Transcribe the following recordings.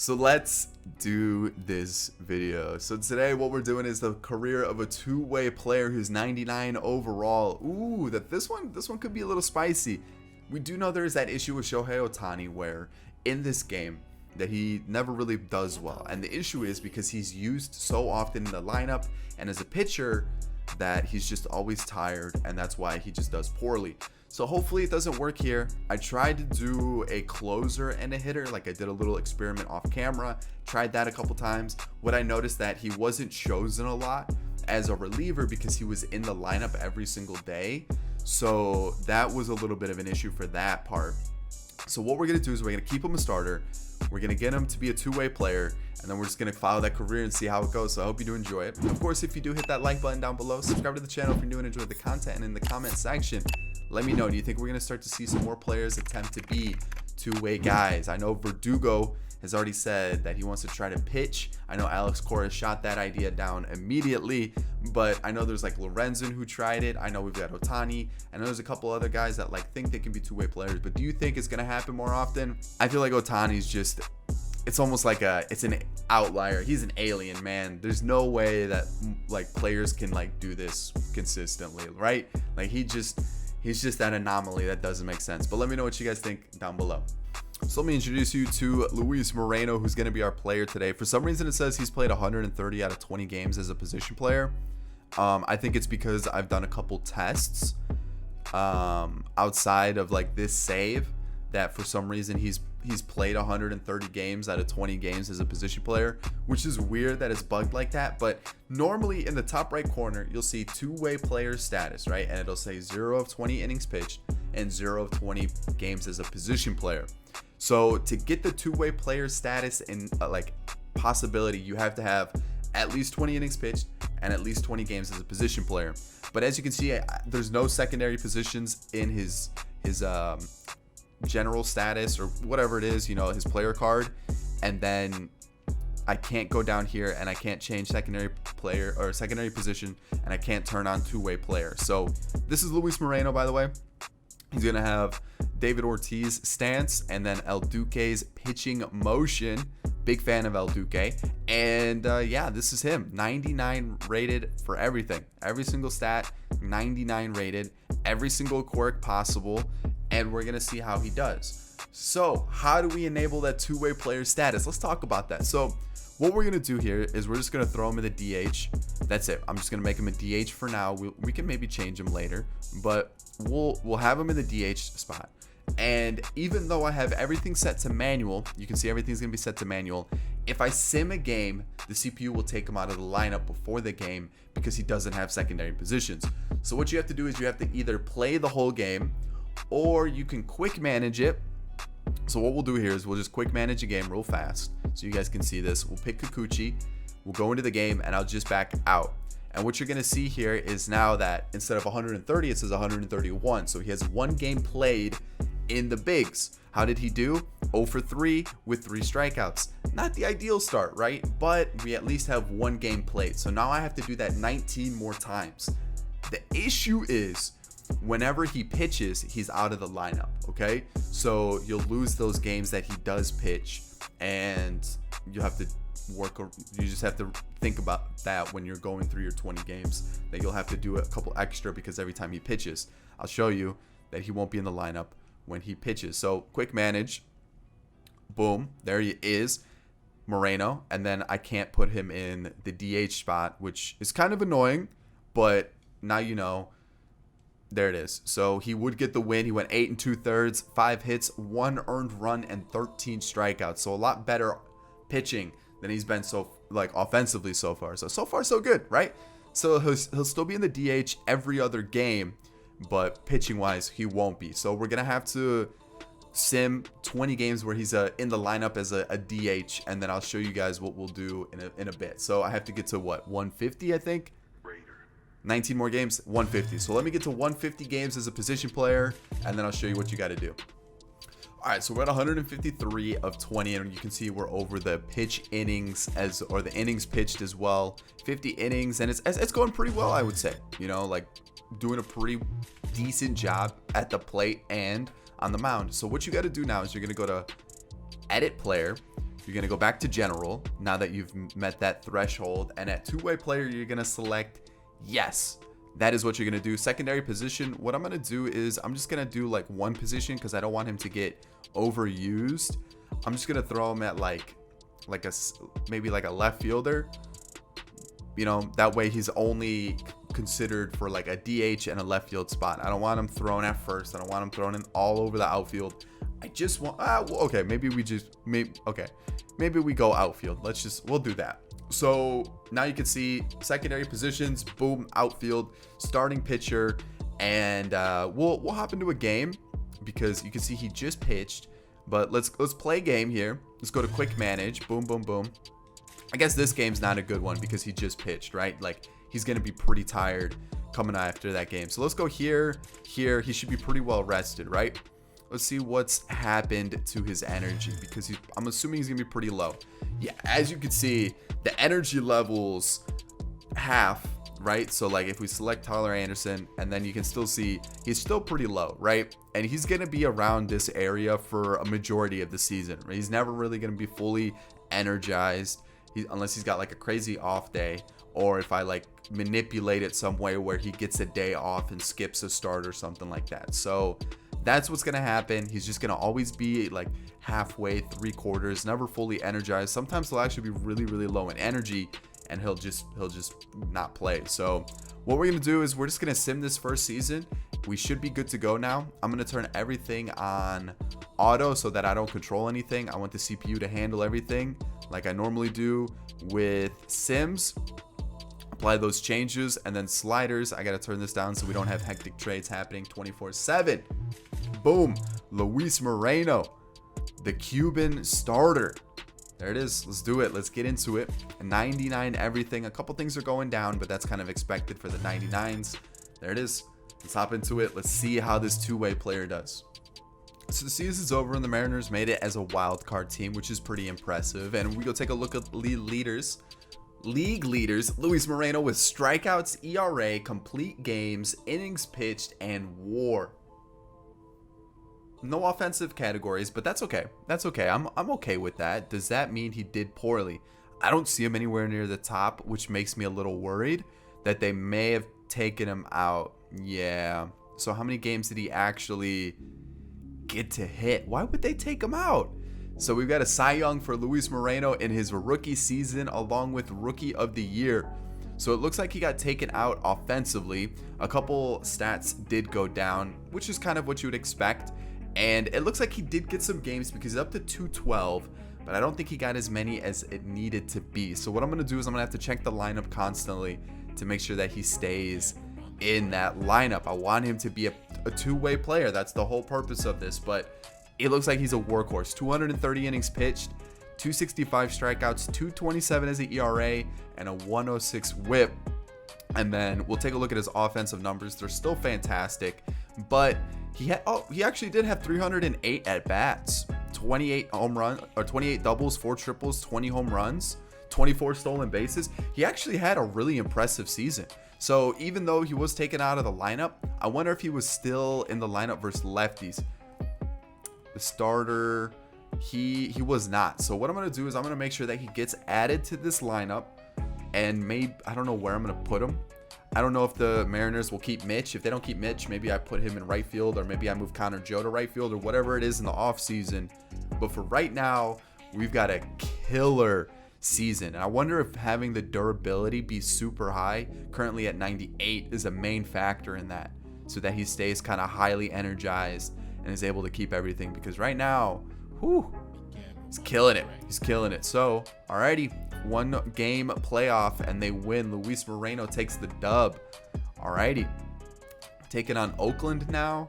So let's do this video. So today what we're doing is the career of a two-way player who's 99 overall. Ooh, this one could be a little spicy. We do know there's that issue with Shohei Ohtani where in this game that he never really does well. And the issue is because he's used so often in the lineup and as a pitcher that he's just always tired, and that's why he just does poorly. So hopefully it doesn't work here. I tried to do a closer and a hitter, like I did a little experiment off camera, tried that a couple times. What I noticed that he wasn't chosen a lot as a reliever because he was in the lineup every single day. So that was a little bit of an issue for that part. So what we're gonna do is we're gonna keep him a starter. We're gonna get him to be a two-way player, and then we're just gonna follow that career and see how it goes. So I hope you do enjoy it. Of course, if you do, hit that like button down below, subscribe to the channel if you're new and enjoy the content, and in the comment section let me know, do you think we're gonna start to see some more players attempt to be two-way guys? I know Verdugo has already said that he wants to try to pitch. I know Alex Cora shot that idea down immediately, but I know there's like Lorenzen who tried it. I know we've got Ohtani. I know there's a couple other guys that like think they can be two-way players, but do you think it's gonna happen more often? I feel like Ohtani's just, it's almost like it's an outlier. He's an alien, man. There's no way that like players can like do this consistently, right? Like he's just that anomaly that doesn't make sense. But let me know what you guys think down below. So let me introduce you to Luis Moreno, who's going to be our player today. For some reason, it says he's played 130 out of 20 games as a position player. I think it's because I've done a couple tests outside of like this save that for some reason he's played 130 games out of 20 games as a position player, which is weird that it's bugged like that. But normally in the top right corner, you'll see two-way player status, right? And it'll say 0 of 20 innings pitched and 0 of 20 games as a position player. So to get the two-way player status and like possibility, you have to have at least 20 innings pitched and at least 20 games as a position player. But as you can see, there's no secondary positions in his general status or whatever it is, you know, his player card. And then I can't go down here and I can't change secondary player or secondary position, and I can't turn on two-way player. So this is Luis Moreno, by the way. He's gonna have David Ortiz stance and then El Duque's pitching motion. Big fan of El Duque. And yeah, this is him. 99 rated for everything, every single stat, 99 rated, every single quirk possible. And we're gonna see how he does. So how do we enable that two-way player status? Let's talk about that. So what we're gonna do here is we're just gonna throw him in the DH. That's it. I'm just gonna make him a DH for now. We can maybe change him later, but we'll have him in the DH spot. And even though I have everything set to manual, you can see everything's gonna be set to manual. If I sim a game, the CPU will take him out of the lineup before the game because he doesn't have secondary positions. So what you have to do is you have to either play the whole game or you can quick manage it. So what we'll do here is we'll just quick manage a game real fast so you guys can see this. We'll pick Kikuchi, we'll go into the game, and I'll just back out. And what you're gonna see here is now that instead of 130, it says 131. So he has one game played in the bigs. How did he do? 0 for 3 with 3 strikeouts. Not the ideal start, right? But we at least have one game played. So now I have to do that 19 more times. The issue is whenever he pitches, he's out of the lineup, okay? So you'll lose those games that he does pitch, and you have to you just have to think about that when you're going through your 20 games, that you'll have to do a couple extra because every time he pitches, I'll show you that he won't be in the lineup when he pitches. So quick manage, boom, there he is, Moreno, and then I can't put him in the DH spot, which is kind of annoying, but now you know. There it is. So he would get the win. He went 8 2/3, 5 hits, 1 earned run, and 13 strikeouts. So a lot better pitching than he's been so like offensively so far. So far so good, right? So he'll still be in the DH every other game, but pitching wise he won't be. So we're gonna have to sim 20 games where he's in the lineup as a DH, and then I'll show you guys what we'll do in a bit. So I have to get to what, 150, I think. 19 more games, 150. So let me get to 150 games as a position player, and then I'll show you what you got to do. All right, so we're at 153 of 20, and you can see we're over the pitch innings or the innings pitched as well. 50 innings, and it's going pretty well, I would say. You know, like doing a pretty decent job at the plate and on the mound. So what you got to do now is you're going to go to edit player. You're going to go back to general now that you've met that threshold. And at two-way player, you're going to select yes. That is what you're going to do. Secondary position, what I'm going to do is I'm just going to do like one position because I don't want him to get overused. I'm just going to throw him at maybe like a left fielder. You know, that way he's only considered for like a DH and a left field spot. I don't want him thrown at first. I don't want him thrown in all over the outfield. I just want, okay, maybe we go outfield. We'll do that. So now you can see secondary positions, boom, outfield, starting pitcher, and we'll hop into a game because you can see he just pitched. But let's play a game here. Let's go to quick manage. Boom, boom, boom. I guess this game's not a good one because he just pitched, right? Like he's gonna be pretty tired coming after that game. So let's go here. He should be pretty well rested, right? Let's see what's happened to his energy because I'm assuming he's gonna be pretty low. Yeah, as you can see, the energy levels half, right? So like if we select Tyler Anderson, and then you can still see he's still pretty low, right? And he's gonna be around this area for a majority of the season, right? He's never really gonna be fully energized unless he's got like a crazy off day, or if I like manipulate it some way where he gets a day off and skips a start or something like that. So that's what's gonna happen. He's just gonna always be like halfway, 3/4, never fully energized. Sometimes he'll actually be really, really low in energy, and he'll just not play. So what we're gonna do is we're just gonna sim this first season. We should be good to go now. I'm gonna turn everything on auto so that I don't control anything. I want the CPU to handle everything like I normally do with sims. Apply those changes, and then sliders, I gotta turn this down so we don't have hectic trades happening 24/7. Boom, Luis Moreno, the Cuban starter. There it is. Let's do it. Let's get into it. 99 everything. A couple things are going down, but that's kind of expected for the 99s. There it is. Let's hop into it. Let's see how this two-way player does. So the season's over and the Mariners made it as a wild card team, which is pretty impressive. And we go take a look at league leaders. Luis Moreno with strikeouts, ERA, complete games, innings pitched, and WAR. No offensive categories, but that's okay. That's okay. I'm okay with that. Does that mean he did poorly? I don't see him anywhere near the top, which makes me a little worried that they may have taken him out. Yeah. So how many games did he actually get to hit? Why would they take him out? So we've got a Cy Young for Luis Moreno in his rookie season, along with Rookie of the Year. So it looks like he got taken out offensively. A couple stats did go down, which is kind of what you would expect. And it looks like he did get some games because he's up to 212, but I don't think he got as many as it needed to be. So what I'm going to do is I'm going to have to check the lineup constantly to make sure that he stays in that lineup. I want him to be a two-way player. That's the whole purpose of this, but it looks like he's a workhorse. 230 innings pitched, 265 strikeouts, 227 as an ERA, and a 106 whip. And then we'll take a look at his offensive numbers. They're still fantastic, but he actually did have 308 at bats, 28 home run or 28 doubles, 4 triples, 20 home runs, 24 stolen bases. He actually had a really impressive season. So even though he was taken out of the lineup, I wonder if he was still in the lineup versus lefties. The starter, he was not. So what I'm going to do is I'm going to make sure that he gets added to this lineup, and maybe, I don't know where I'm going to put him. I don't know if the Mariners will keep Mitch. If they don't keep Mitch, maybe I put him in right field, or maybe I move Connor Joe to right field, or whatever it is in the offseason. But for right now, we've got a killer season. And I wonder if having the durability be super high, currently at 98, is a main factor in that, so that he stays kind of highly energized and is able to keep everything. Because right now, he's killing it. He's killing it. So, alrighty. 1 game playoff and they win. Luis Moreno takes the dub. Alrighty. Taking on Oakland now.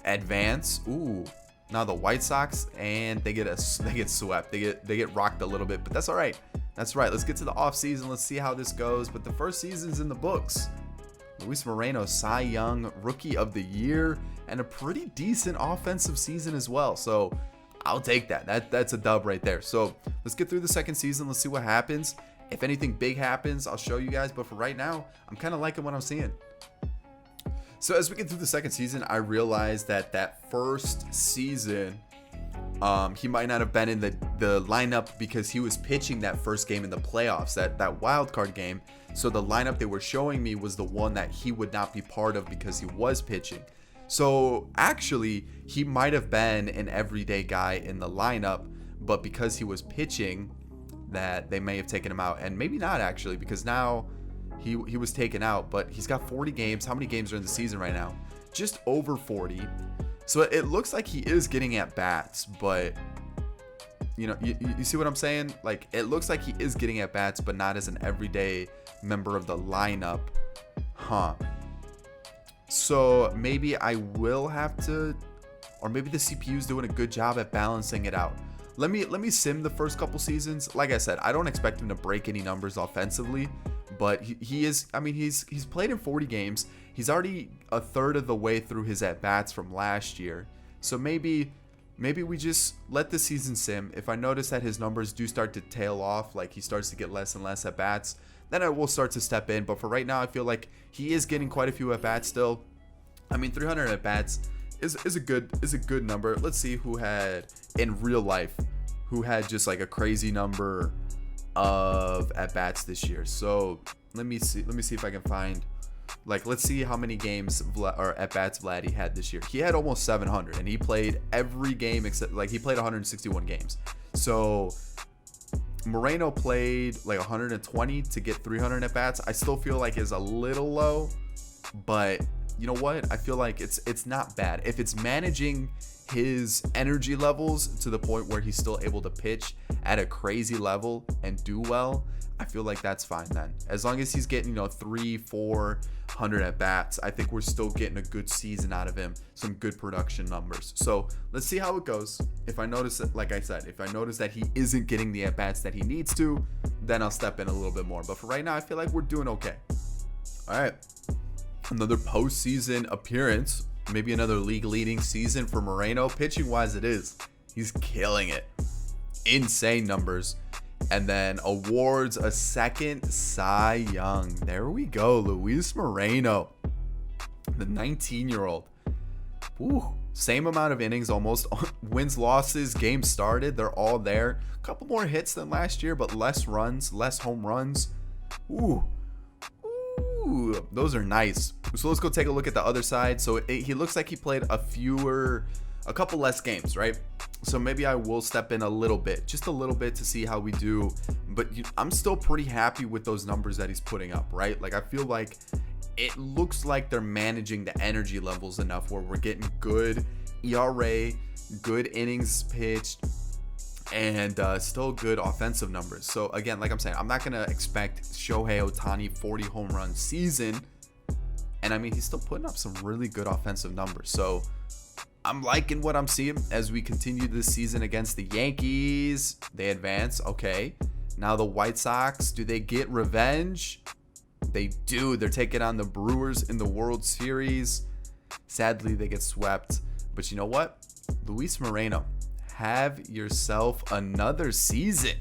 Advance. Ooh. Now the White Sox, and they get swept. They get rocked a little bit, but that's all right. That's right. Let's get to the off season. Let's see how this goes. But the first season's in the books. Luis Moreno, Cy Young, Rookie of the Year, and a pretty decent offensive season as well. So I'll take that. That's a dub right there. So let's get through the second season. Let's see what happens. If anything big happens, I'll show you guys. But for right now, I'm kind of liking what I'm seeing. So as we get through the second season, I realized that first season He might not have been in the lineup because he was pitching that first game in the playoffs, that wild card game. So the lineup they were showing me was the one that he would not be part of because he was pitching. So actually, he might have been an everyday guy in the lineup, but because he was pitching, that they may have taken him out. And maybe not actually, because now he was taken out, but he's got 40 games. How many games are in the season right now? Just over 40. So it looks like he is getting at bats, but you see what I'm saying? Like, it looks like he is getting at bats, but not as an everyday member of the lineup. So maybe I will have to, or maybe the CPU's doing a good job at balancing it out. Let me sim the first couple seasons. Like I said, I don't expect him to break any numbers offensively, but he is, I mean, he's played in 40 games. He's already a third of the way through his at-bats from last year. So maybe we just let the season sim. If I notice that his numbers do start to tail off, like he starts to get less and less at-bats, then I will start to step in. But for right now, I feel like he is getting quite a few at-bats still. I mean, 300 at-bats is a good number. Let's see who had in real life, who had just like a crazy number of at-bats this year. So let me see if I can find, like, let's see how many games or at-bats Vladdy had this year. He had almost 700, and he played every game except, like, he played 161 games. So Moreno played like 120 to get 300 at-bats. I still feel like is a little low, but you know what? I feel like it's not bad. If it's managing his energy levels to the point where he's still able to pitch at a crazy level and do well, I feel like that's fine then. As long as he's getting, 300-400 at bats, I think we're still getting a good season out of him, some good production numbers. So let's see how it goes. If I notice that, like I said, if I notice that he isn't getting the at bats that he needs to, then I'll step in a little bit more. But for right now, I feel like we're doing okay. All right, another postseason appearance. Maybe another league leading season for Moreno. Pitching wise, it is. He's killing it. Insane numbers. And then awards, a second Cy Young. There we go. Luis Moreno, the 19-year-old. Ooh, same amount of innings almost. Wins, losses, games started. They're all there. A couple more hits than last year, but less runs, less home runs. Ooh, those are nice. So let's go take a look at the other side. So he looks like he played a couple less games, right? So maybe I will step in a little bit, just a little bit, to see how we do. But I'm still pretty happy with those numbers that he's putting up, right? Like, I feel like it looks like they're managing the energy levels enough where we're getting good ERA, good innings pitched, and still good offensive numbers. So again, like I'm saying, I'm not gonna expect Shohei Ohtani 40 home run season, and I mean, he's still putting up some really good offensive numbers. So I'm liking what I'm seeing as we continue this season against the Yankees. They advance. Okay, now the White Sox, do they get revenge? They do. They're taking on the Brewers in the World Series. Sadly, they get swept, but you know what? Luis Moreno, have yourself another season,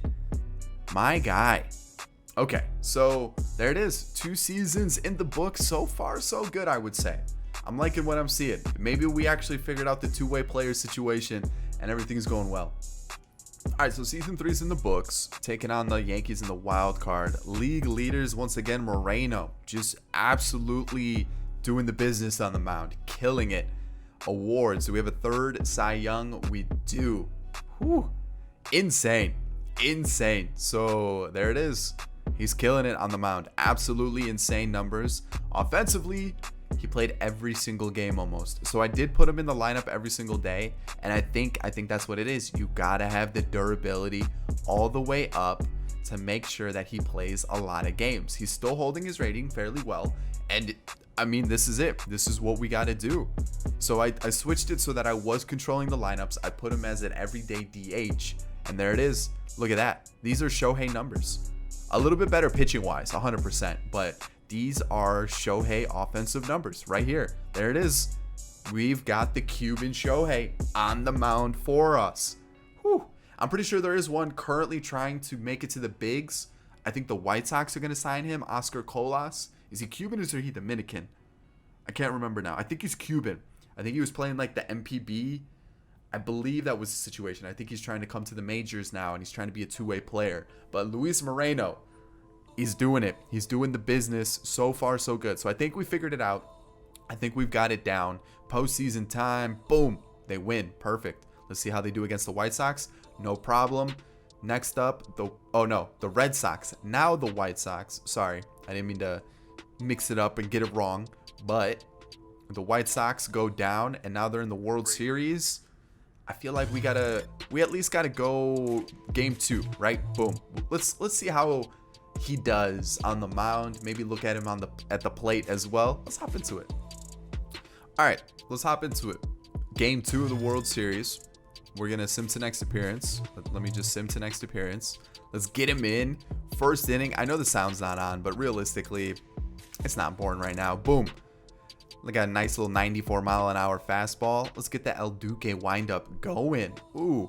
my guy. Okay, so there it is. 2 seasons in the book. So far, so good, I would say. I'm liking what I'm seeing. Maybe we actually figured out the two-way player situation and everything's going well. All right, so season 3 is in the books, taking on the Yankees in the wild card. League leaders, once again, Moreno, just absolutely doing the business on the mound, killing it. Awards, do we have a third Cy Young? We do. Whew. Insane. So there it is. He's killing it on the mound. Absolutely insane numbers. Offensively, he played every single game almost. So I did put him in the lineup every single day, and I think that's what it is. You gotta have the durability all the way up to make sure that he plays a lot of games. He's still holding his rating fairly well, and I mean, this is it. This is what we got to do. So I switched it so that I was controlling the lineups. I put him as an everyday DH, and there it is. Look at that. These are Shohei numbers. A little bit better pitching wise, 100%, but these are Shohei offensive numbers right here. There it is. We've got the Cuban Shohei on the mound for us. Whew. I'm pretty sure there is one currently trying to make it to the bigs. I think the White Sox are going to sign him, Oscar Colas. Is he Cuban or is he Dominican? I can't remember now. I think he's Cuban. I think he was playing like the MPB I believe that was the situation. I think he's trying to come to the majors now, and he's trying to be a two-way player. But Luis Moreno, he's doing it. He's doing the business. So far, so good. So I think we figured it out. I think we've got it down. Postseason time. Boom. They win. Perfect. Let's see how they do against the White Sox. No problem. Next up, the Red Sox. Now the White Sox. Sorry, I didn't mean to mix it up and get it wrong. But the White Sox go down, and now they're in the World Series. I feel like we at least gotta go game 2, right? Boom. Let's see how he does on the mound. Maybe look at him at the plate as well. Let's hop into it. All right, let's hop into it. Game 2 of the World Series. We're gonna sim to next appearance. Let me just sim to next appearance. Let's get him in. First inning. I know the sound's not on, but realistically, it's not boring right now. Boom. Look at a nice little 94-mile-an-hour fastball. Let's get that El Duque windup going. Ooh.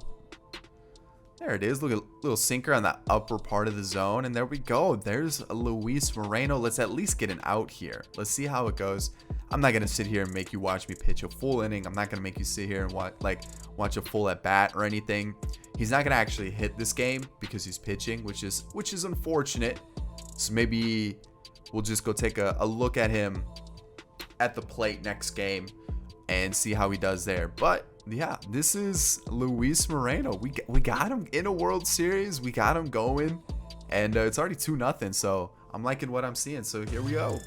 There it is. Look at a little sinker on the upper part of the zone. And there we go. There's Luis Moreno. Let's at least get an out here. Let's see how it goes. I'm not going to sit here and make you watch me pitch a full inning. I'm not going to make you sit here and watch a full at bat or anything. He's not going to actually hit this game because he's pitching, which is unfortunate. So maybe we'll just go take a look at him at the plate next game and see how he does there. But yeah, this is Luis Moreno. We got him in a World Series. We got him going, and it's already 2-0. So I'm liking what I'm seeing. So here we go,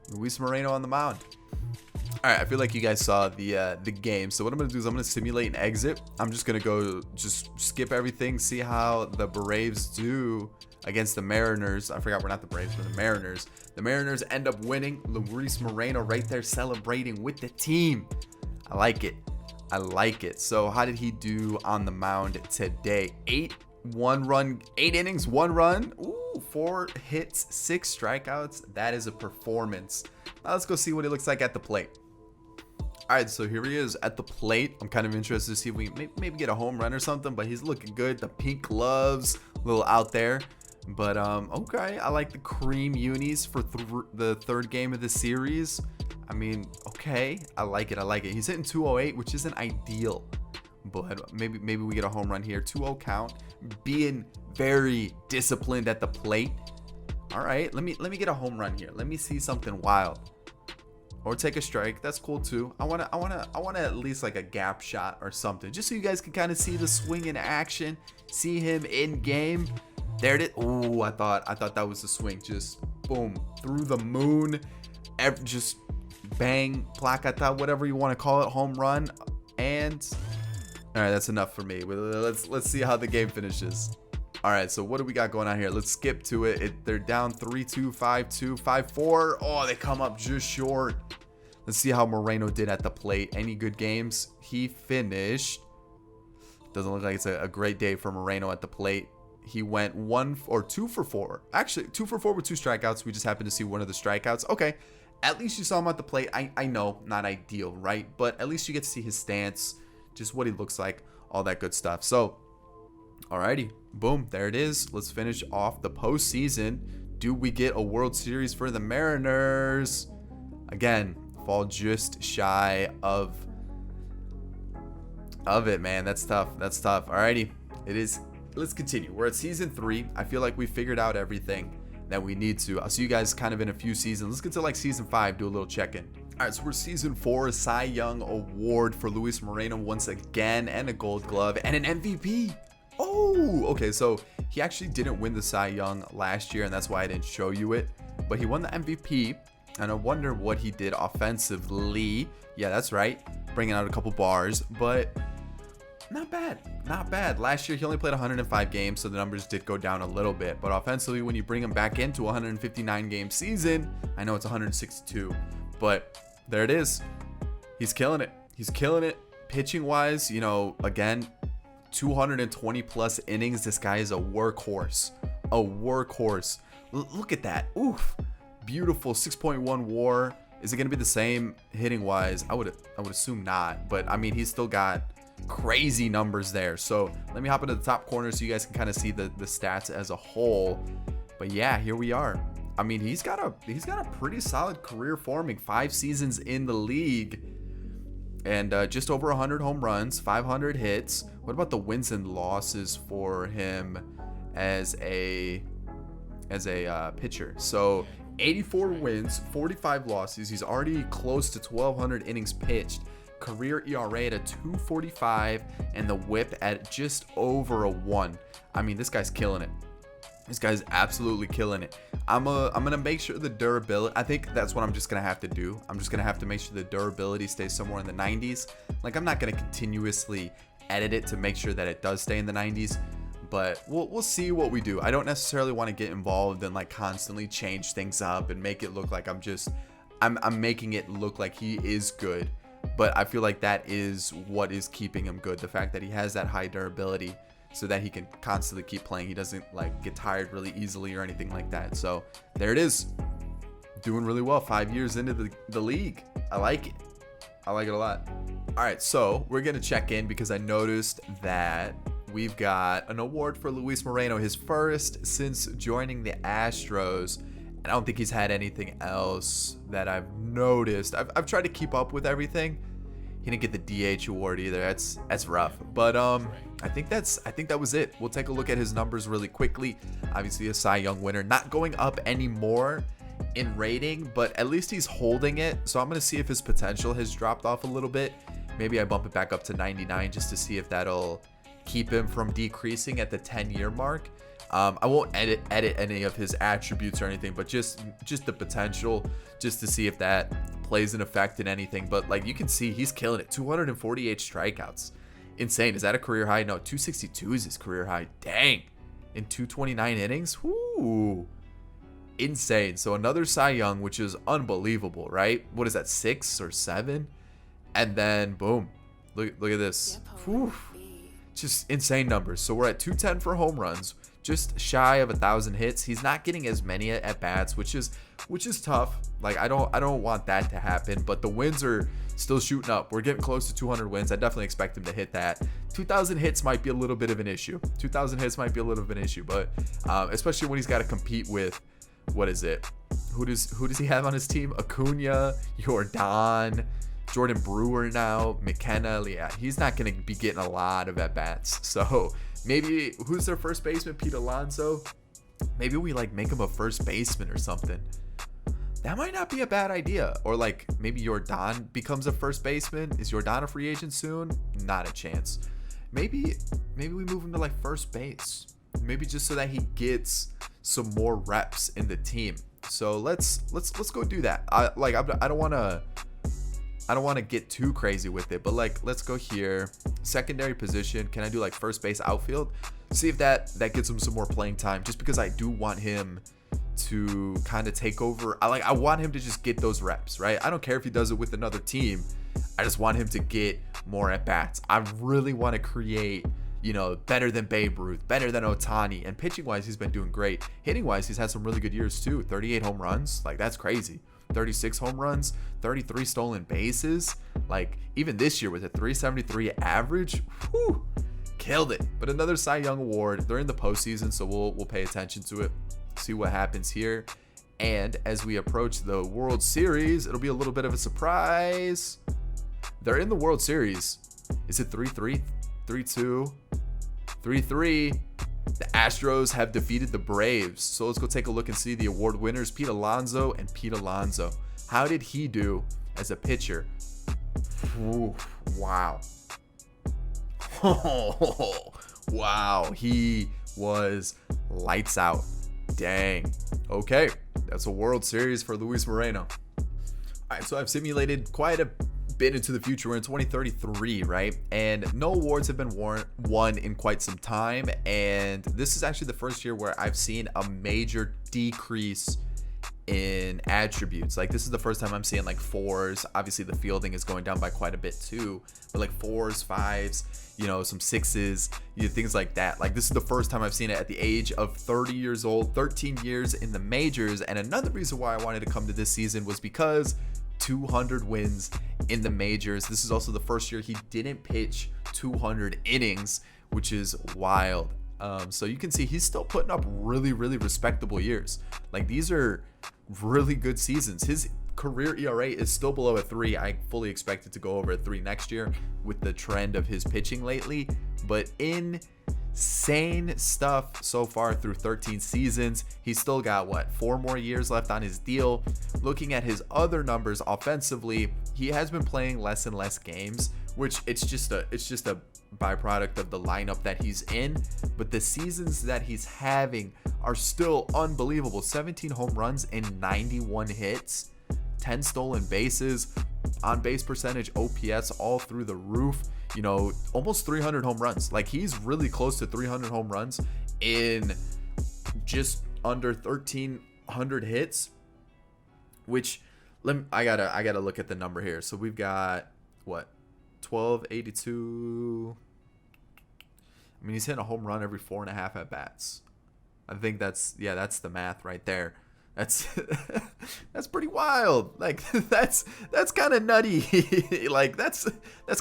Luis Moreno on the mound. All right, I feel like you guys saw the game. So what I'm gonna do is I'm gonna simulate an exit. I'm just gonna go skip everything, see how the Braves do against the Mariners. I forgot we're not the Braves, we're the Mariners. The Mariners end up winning. Luis Moreno right there celebrating with the team. I like it. I like it. So how did he do on the mound today? 8 innings, 1 run. Ooh, 4 hits, 6 strikeouts. That is a performance. Now let's go see what he looks like at the plate. All right, so here he is at the plate. I'm kind of interested to see if we maybe get a home run or something, but he's looking good. The pink gloves, a little out there. But okay, I like the cream unis for the third game of the series. I mean, okay, I like it. He's hitting 208, which isn't ideal, but maybe we get a home run here. 2-0 count. Being very disciplined at the plate. All right, let me get a home run here. Let me see something wild. Or take a strike. That's cool too. I want at least like a gap shot or something, just so you guys can kind of see the swing in action, see him in game. There it is. Ooh, I thought that was the swing. Just boom, through the moon. Just bang, placata, whatever you want to call it, home run. And all right, that's enough for me. Let's see how the game finishes. All right, so what do we got going on here? Let's skip to it. They're down 3-2, 5-2, 5-4. Oh, they come up just short. Let's see how Moreno did at the plate. Any good games? He finished. Doesn't look like it's a great day for Moreno at the plate. He went 2 for 4. Actually, 2 for 4 with 2 strikeouts. We just happened to see one of the strikeouts. Okay, at least you saw him at the plate. I know, not ideal, right? But at least you get to see his stance, just what he looks like, all that good stuff. So, alrighty, boom, there it is. Let's finish off the postseason. Do we get a World Series for the Mariners? Again, fall just shy of it, man. That's tough. Alrighty, it is. Let's continue. We're at season 3. I feel like we figured out everything that we need to. I'll see you guys kind of in a few seasons. Let's get to like season 5, do a little check-in. All right, so we're season 4, Cy Young Award for Luis Moreno once again, and a Gold Glove, and an MVP. Oh, okay, so he actually didn't win the Cy Young last year, and that's why I didn't show you it. But he won the MVP, and I wonder what he did offensively. Yeah, that's right, bringing out a couple bars, but not bad. Last year, he only played 105 games, so the numbers did go down a little bit. But offensively, when you bring him back into a 159-game season, I know it's 162, but there it is. He's killing it. Pitching-wise, you know, again, 220-plus innings. This guy is a workhorse. Look at that. Oof. Beautiful. 6.1 WAR. Is it going to be the same hitting-wise? I would assume not, but I mean, he's still got crazy numbers there. So let me hop into the top corner so you guys can kind of see the stats as a whole. But yeah, here we are. I mean, he's got a pretty solid career forming. 5 seasons in the league. and just over 100 home runs, 500 hits. What about the wins and losses for him as a pitcher? So 84 wins, 45 losses. He's already close to 1,200 innings pitched. Career ERA at a 2.45 and the WHIP at just over a 1. I mean, this guy's killing it. This guy's absolutely killing it. I'm gonna make sure the durability. I think that's what I'm just gonna have to do. I'm just gonna have to make sure the durability stays somewhere in the 90s. Like, I'm not gonna continuously edit it to make sure that it does stay in the 90s. But we'll see what we do. I don't necessarily want to get involved and like constantly change things up and make it look like I'm making it look like he is good. But I feel like that is what is keeping him good. The fact that he has that high durability, so that he can constantly keep playing. He doesn't like get tired really easily or anything like that. So there it is. Doing really well 5 years into the league. I like it. I like it a lot. All right, so we're going to check in because I noticed that we've got an award for Luis Moreno, his first since joining the Astros. And I don't think he's had anything else that I've noticed. I've tried to keep up with everything. He didn't get the DH award either. That's rough. But I think that was it. We'll take a look at his numbers really quickly. Obviously a Cy Young winner, not going up anymore in rating, but at least he's holding it. So I'm going to see if his potential has dropped off a little bit. Maybe I bump it back up to 99 just to see if that'll keep him from decreasing at the 10-year mark. I won't edit any of his attributes or anything, but just the potential, just to see if that plays an effect in anything. But like you can see, he's killing it. 248 strikeouts, insane. Is that a career high? No, 262 is his career high. Dang, in 229 innings. Whoo, insane. So another Cy Young, which is unbelievable, right? What is that, 6 or 7? And then boom, look at this. Whew. Just insane numbers. So we're at 210 for home runs, just shy of 1,000 hits. He's not getting as many at bats, which is tough. Like I don't want that to happen, but the wins are still shooting up. We're getting close to 200 wins. I definitely expect him to hit that. 2,000 hits might be a little bit of an issue. 2,000 hits might be a little bit of an issue, but especially when he's got to compete with, what is it? Who does he have on his team? Acuna, Jordan, Jordan Brewer now, McKenna. Yeah, he's not going to be getting a lot of at-bats. So maybe, who's their first baseman? Pete Alonso? Maybe we like make him a first baseman or something. That might not be a bad idea. Or like maybe Jordan becomes a first baseman. Is Jordan a free agent soon? Not a chance. Maybe we move him to like first base. Maybe just so that he gets some more reps in the team. So let's go do that. I don't want to get too crazy with it, but like let's go here. Secondary position. Can I do like first base, outfield? See if that gets him some more playing time, just because I do want him to kind of take over. I want him to just get those reps, right? I don't care if he does it with another team. I just want him to get more at bats. I really want to create, better than Babe Ruth, better than Ohtani. And pitching wise, he's been doing great. Hitting wise, he's had some really good years too. 38 home runs, like that's crazy. 36 home runs, 33 stolen bases. Like even this year with a 373 average, whew, killed it. But another Cy Young award. They're in the postseason, so we'll pay attention to it, see what happens here. And as we approach the World Series, it'll be a little bit of a surprise. They're in the World Series. Is it 3-3, 3-2, 3-3? The Astros have defeated the Braves. So let's go take a look and see the award winners, Pete Alonso and Pete Alonso. How did he do as a pitcher? Ooh, wow. Wow, he was lights out. Dang. Okay, that's a World Series for Luis Moreno. All right, so I've simulated quite a bit into the future. We're in 2033, right? And no awards have been won in quite some time. And this is actually the first year where I've seen a major decrease in attributes. Like this is the first time I'm seeing like 4s. Obviously the fielding is going down by quite a bit too, but like 4s, 5s, some 6s, things like that. Like this is the first time I've seen it at the age of 30 years old, 13 years in the majors. And another reason why I wanted to come to this season was because 200 wins in the majors. This is also the first year he didn't pitch 200 innings, which is wild. So you can see he's still putting up really, really respectable years. Like these are really good seasons. His career ERA is still below a 3. I fully expect it to go over a 3 next year with the trend of his pitching lately. But insane stuff so far through 13 seasons. He's still got, what, 4 more years left on his deal. Looking at his other numbers offensively, he has been playing less and less games, which it's just a byproduct of the lineup that he's in. But the seasons that he's having are still unbelievable. 17 home runs and 91 hits, 10 stolen bases, on base percentage, OPS all through the roof. You know, almost 300 home runs. Like, he's really close to 300 home runs in just under 1,300 hits, which I gotta look at the number here. So we've got, what, 1282. I mean, he's hitting a home run every 4.5 at bats. I think that's the math right there. That's that's pretty wild. Like, that's kind of nutty. Like, that's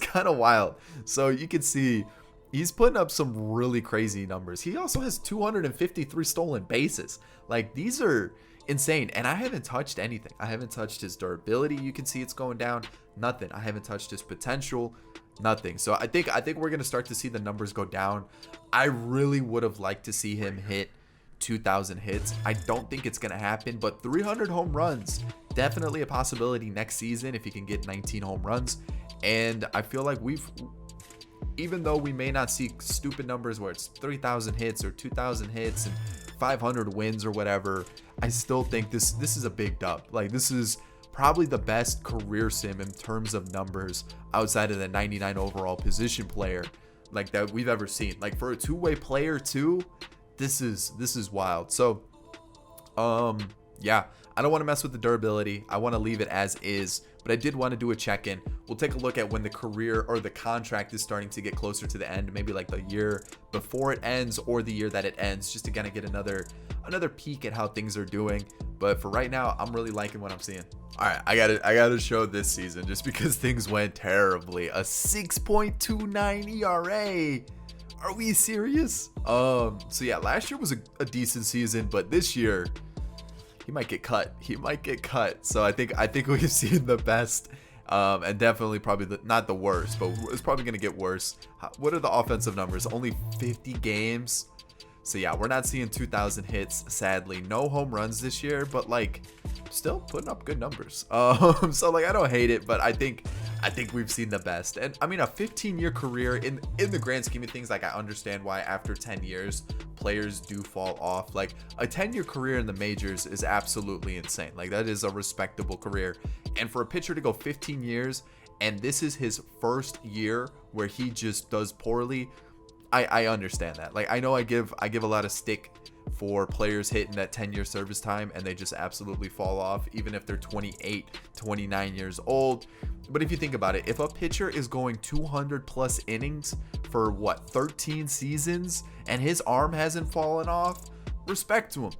kind of wild. So you can see he's putting up some really crazy numbers. He also has 253 stolen bases. Like, these are insane. And I haven't touched anything. I haven't touched his durability. You can see it's going down. Nothing. I haven't touched his potential. Nothing. So I think we're gonna start to see the numbers go down. I really would have liked to see him hit 2,000 hits. I don't think it's gonna happen, but 300 home runs, definitely a possibility next season if he can get 19 home runs. And I feel like even though we may not see stupid numbers where it's 3,000 hits or 2,000 hits and 500 wins or whatever, I still think this is a big dub. Like, this is probably the best career sim in terms of numbers outside of the 99 overall position player, like, that we've ever seen. Like, for a two-way player too, this is wild. So yeah, I don't want to mess with the durability. I want to leave it as is, but I did want to do a check-in. We'll take a look at when the career or the contract is starting to get closer to the end, maybe like the year before it ends or the year that it ends, just to kind of get another peek at how things are doing. But for right now, I'm really liking what I'm seeing. All right, I gotta show this season just because things went terribly. A 6.29 ERA. Are we serious? So yeah, last year was a decent season, but this year he might get cut. So I think we've seen the best, and definitely probably not the worst, but it's probably gonna get worse. What are the offensive numbers? Only 50 games. So yeah, we're not seeing 2,000 hits, sadly. No home runs this year, but like, still putting up good numbers. So like, I don't hate it, but I think we've seen the best. And I mean, a 15-year career in the grand scheme of things, like, I understand why after 10 years players do fall off. Like, a 10-year career in the majors is absolutely insane. Like, that is a respectable career. And for a pitcher to go 15 years and this is his first year where he just does poorly, I understand that. Like, I know I give a lot of stick for players hitting that 10-year service time and they just absolutely fall off, even if they're 28, 29 years old. But if you think about it, if a pitcher is going 200 plus innings for 13 seasons and his arm hasn't fallen off, respect to him,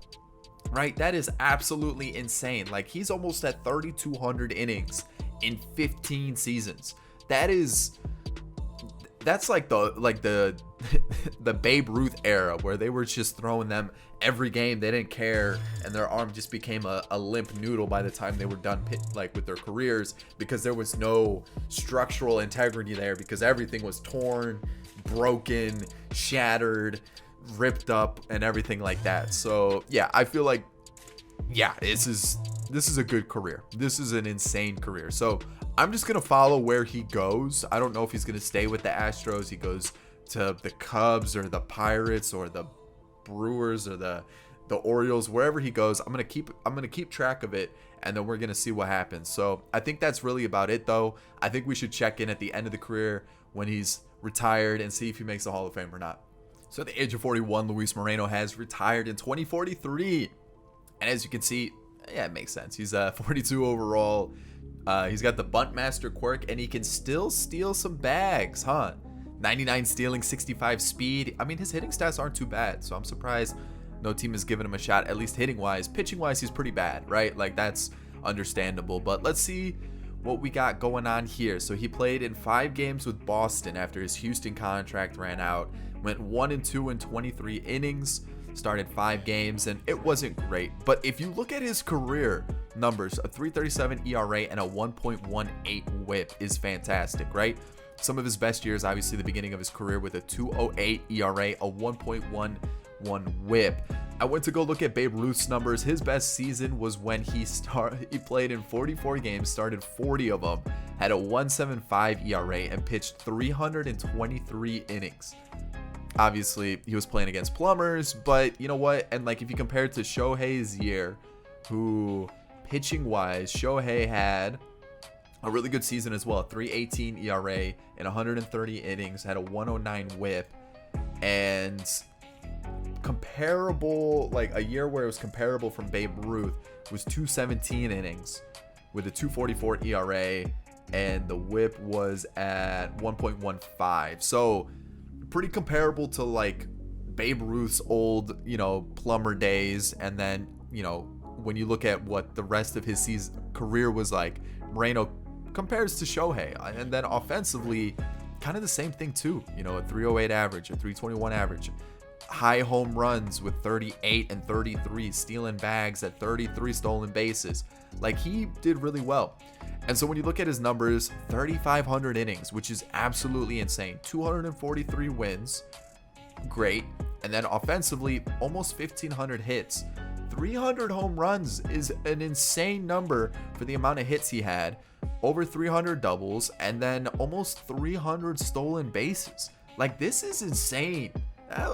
right? That is absolutely insane. Like, he's almost at 3,200 innings in 15 seasons. That's like the the Babe Ruth era, where they were just throwing them every game. They didn't care, and their arm just became a limp noodle by the time they were done with their careers, because there was no structural integrity there, because everything was torn, broken, shattered, ripped up, and everything like that. So yeah, I feel like, yeah, this is a good career. This is an insane career. So I'm just gonna follow where he goes. I don't know if he's gonna stay with the Astros. He goes to the Cubs or the Pirates or the Brewers or the Orioles. Wherever he goes, I'm gonna keep track of it, and then we're gonna see what happens. So I think that's really about it, though. I think we should check in at the end of the career when he's retired and see if he makes the Hall of Fame or not. So at the age of 41, Luis Moreno has retired in 2043, and as you can see, yeah, it makes sense. He's 42 overall. He's got the bunt master quirk, and he can still steal some bags, huh? 99 stealing, 65 speed. I mean, his hitting stats aren't too bad, so I'm surprised no team has given him a shot, at least hitting wise. Pitching wise, he's pretty bad, right? Like, that's understandable. But let's see what we got going on here. So he played in 5 games with Boston after his Houston contract ran out. Went 1-2 in 23 innings. started 5 games, and it wasn't great. But if you look at his career numbers, a 3.37 ERA and a 1.18 whip is fantastic, right? Some of his best years, obviously the beginning of his career with a 2.08 ERA, a 1.11 whip. I went to go look at Babe Ruth's numbers. His best season was when he played in 44 games, started 40 of them, had a 1.75 ERA, and pitched 323 innings. Obviously, he was playing against plumbers, but you know what? And like if you compare it to Shohei's year, who pitching-wise, Shohei had a really good season as well. 3.18 ERA in 130 innings, had a 1.09 whip, and comparable, like a year where it was comparable from Babe Ruth was 217 innings with a 2.44 ERA, and the whip was at 1.15. So pretty comparable to like Babe Ruth's old, plumber days. And then, when you look at what the rest of his career was like, Moreno compares to Shohei. And then offensively, kind of the same thing too, a 308 average, a 321 average, high home runs with 38 and 33, stealing bags at 33 stolen bases. Like, he did really well. And so when you look at his numbers, 3,500 innings, which is absolutely insane. 243 wins, great. And then offensively, almost 1,500 hits. 300 home runs is an insane number for the amount of hits he had. Over 300 doubles, and then almost 300 stolen bases. Like, this is insane.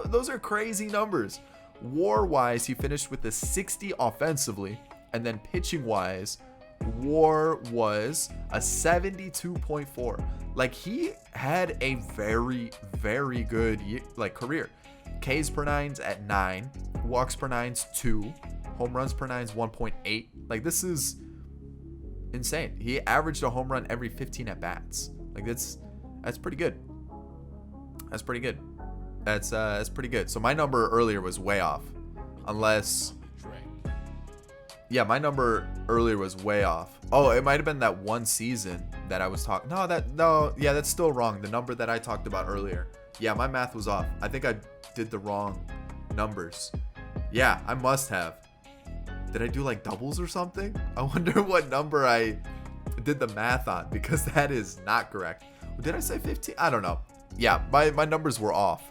Those are crazy numbers. WAR-wise, he finished with a 60 offensively, and then pitching-wise, WAR was a 72.4. Like, he had a very, very good career. Ks per nines at 9, walks per nines 2, home runs per nines 1.8. Like, this is insane. He averaged a home run every 15 at bats. Like, that's pretty good. That's pretty good. That's pretty good. So my number earlier was way off, unless, yeah, my number earlier was way off. Oh, it might have been that one season that I was talking. Yeah, that's still wrong. The number that I talked about earlier. Yeah, my math was off. I think I did the wrong numbers. Yeah, I must have. Did I do like doubles or something? I wonder what number I did the math on, because that is not correct. Did I say 15? I don't know. Yeah, my numbers were off.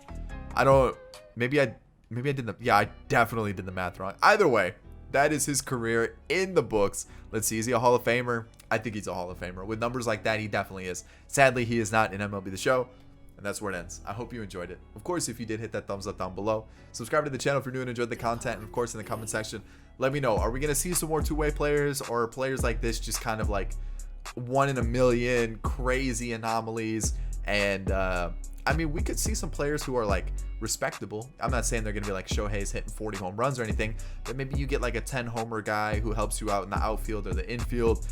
Maybe I did I definitely did the math wrong. Either way, that is his career in the books. Let's see, is he a Hall of Famer? I think he's a Hall of Famer. With numbers like that, he definitely is. Sadly, he is not in MLB The Show, and that's where it ends. I hope you enjoyed it. Of course, if you did, hit that thumbs up down below. Subscribe to the channel if you're new and enjoyed the content, and of course, in the comment section, let me know. Are we going to see some more two-way players, or players like this just kind of like 1 in a million crazy anomalies? And I mean, we could see some players who are like respectable. I'm not saying they're going to be like Shohei's hitting 40 home runs or anything, but maybe you get like a 10 homer guy who helps you out in the outfield or the infield,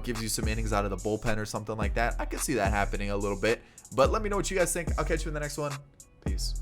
gives you some innings out of the bullpen or something like that. I could see that happening a little bit, but let me know what you guys think. I'll catch you in the next one. Peace.